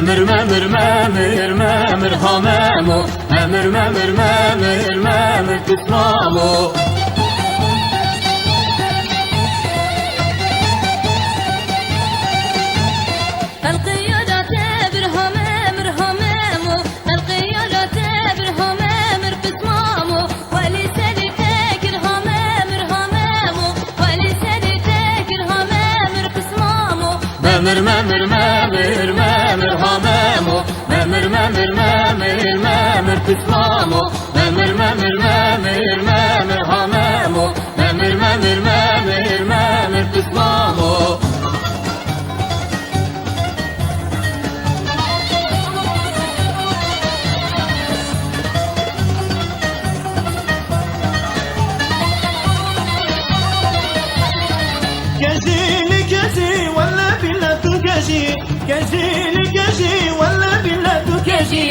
مامر مامر مامر مامر همامو مامر مامر مامر مامر تسمامو مامر مامر مامر مامر همامو مامر مامر مامر مامر تسمامو مامر مامر مامر مامر همامو مامر مامر مامر مامر تسمامو كجيلي كجي ولا بلا تكجي كجيلي كجي ولا بلا تكجي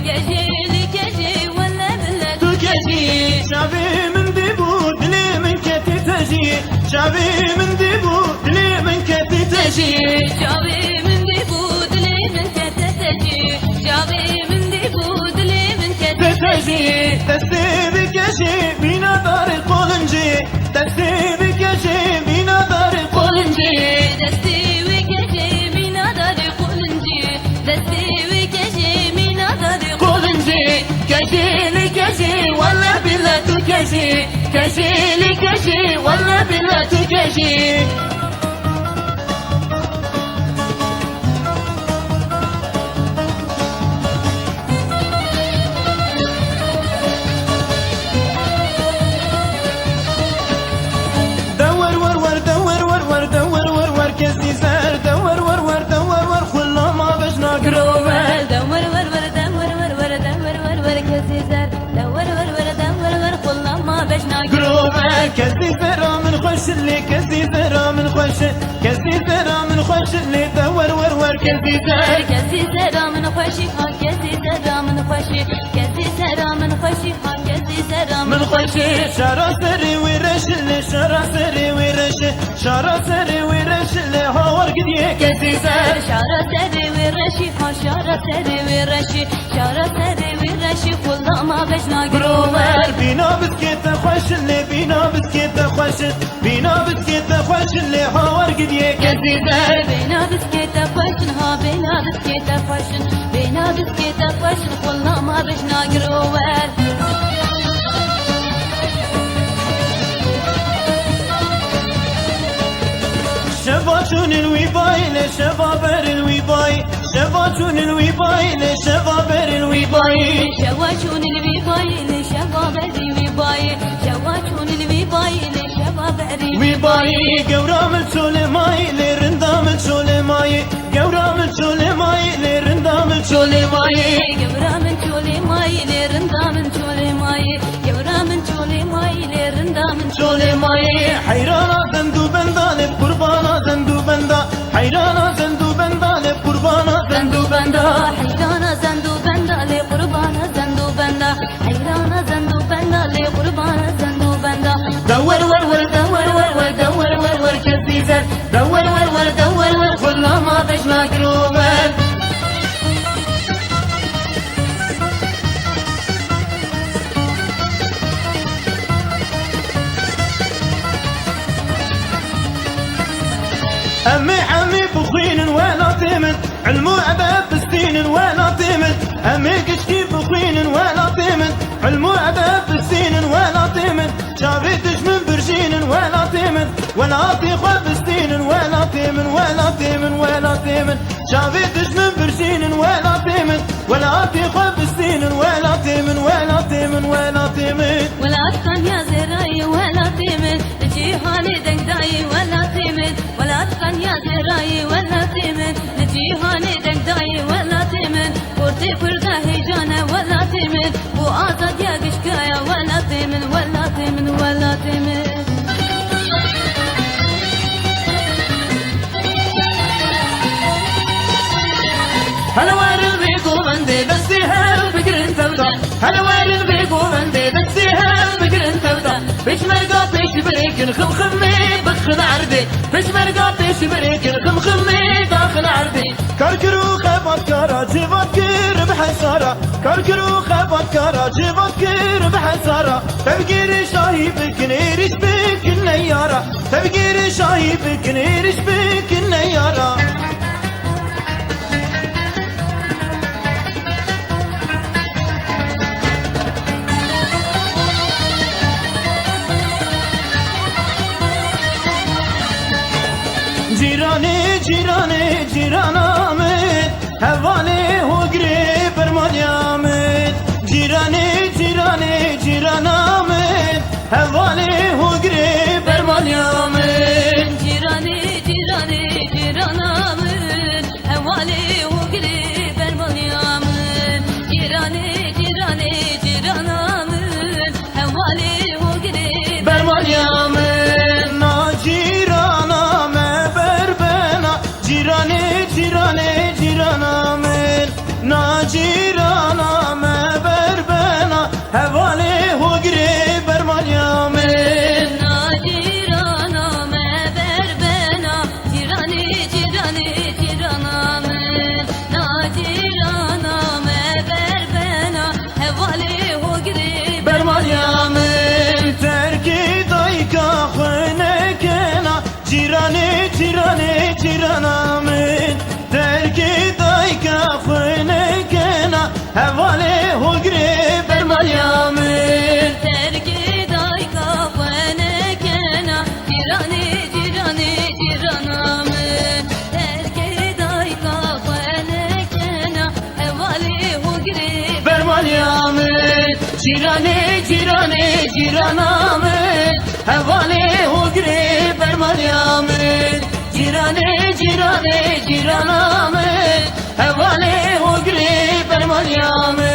كجيلي كجي ولا بلا تكجي شعبي من ديبود لي من كتي تجي شعبي من ديبود لي من كتي تجي شعبي من ديبود لي من كتي تجي شعبي من ديبود لي من كتي تجي تستيبي كجي بينا دار القولنجي تستيبي كجي بينا دار القولنجي دستي وكجي من دار قولنجي دستي وكجي من دار قولنجي كجيلي كجي ولا بلا تكجي كجيلي كجي ولا بلا تكجي كزي ذرا من خوش اللي كزي ذرا من خوش كزي ذرا من خوش اللي دور ور كزي ذرا كزي ذرا من خوشي ها كزي ذرا من خوشي كزي ذرا من خوشي ها كزي ذرا من خوشي شارع سري ورش اللي شارع سري ورش شارع سري ورش اللي هاور قديه كزي ذرا شارع سري ورشي ها شارع سري ورشي شارع سري ورشي والله ما بجنا قرومر بينا بسكيت خوش اللي بينا بسكيت خوش بينا بسكيت خوش اللي هاور قديه كزي ذرا بينا بسكيت خوش ها بينا بسكيت خوش بينا بسكيت خوش والله ما بجنا قرومر شباتون الويباي لشبابر الويباي شباتون الويباي لشبابر الويباي شواشون الويباي لشبابر الويباي شواشون الويباي لشبابر الويباي قورام السولماي لرندام السولماي قورام السولماي لرندام السولماي قورام السولماي لرندام السولماي قورام السولماي لرندام السولماي حيرانا زندو بندال قربانا زندو بندا حيرانا زندو بندال قربانا زندو بندا حيرانا زندو بندا لقربانا زندو بندا حيرانا زندو بندا لقربانا زندو بندا دور ور دور ور دور ور كزيزة دور ور دور ور كلها ما بجنا قروبان أمي حمي بخين ولا تمت علمو أباب بستين ولا تمت أمي كشكي بخين ولا تمت علمو أباب بستين ولا تمت شافيتش من برشين ولا تمت ولا تخوى بستين ولا تمن ولا تمن ولا تمن شافيتش من برشين ولا تمت ولا تخوى بستين ولا تمن ولا تمن ولا تمن ولا أتقن يا زراي ولا تمن نجي هاني دنقداي ولا تمن ولا أتقن يا زراي ولا تمن نجي هاني دنقداي ولا تمن قرتي فردا هيجانا ولا تمن وآزاد يا قشكايا ولا تمن ولا تمن ولا تمن هلا وارد بيكم عندي بس هل فكر انت بدا هلا وارد بيكم عندي بس هل فكر انت بدا بيش مرقا بيش بريك نخم خمي داخل عردي پشمرگا پشمرگ خمخمی داخل عردي كركرو خبط كرا جيبات كير بحسارة كركرو خبط كرا جيبات كير بحسارة تفكير شاهي بكنيرش بك النيارة تفكير شاهي بكنيرش بك النيارة جيراني جيراني جيرانامد هوالي هوگري برماليامد جيراني جيراني جيرانامد هوالي هوگري برماليامد جيراني جيراني جيرانامن هوالي وقري برماليامن جيراني جيراني جيرانامن هوالي وقري برماليامد نا جيرانامه بربنا جيراني جيراني جيرانامد نا جيرانامه بربنا هوالي هوگري برماليامد جيرانا ما بربنا جيراني جيراني جيرانامن جيرانا ما بربنا هوالي وقري برماليامد تركي دايكا خنكنا جيراني جيراني جيرانامد تركي دايكا خنكنا هوالي هوگري برماليامد تركي دايكا فنكنا جيراني جيراني جيرانامن تركي دايكا فنكنا هوالي وقري برماليامد جيراني جيراني جيرانامد هوالي هوگري برماليامد جيراني جيراني جيرانامد هوالي هوگري برماليامد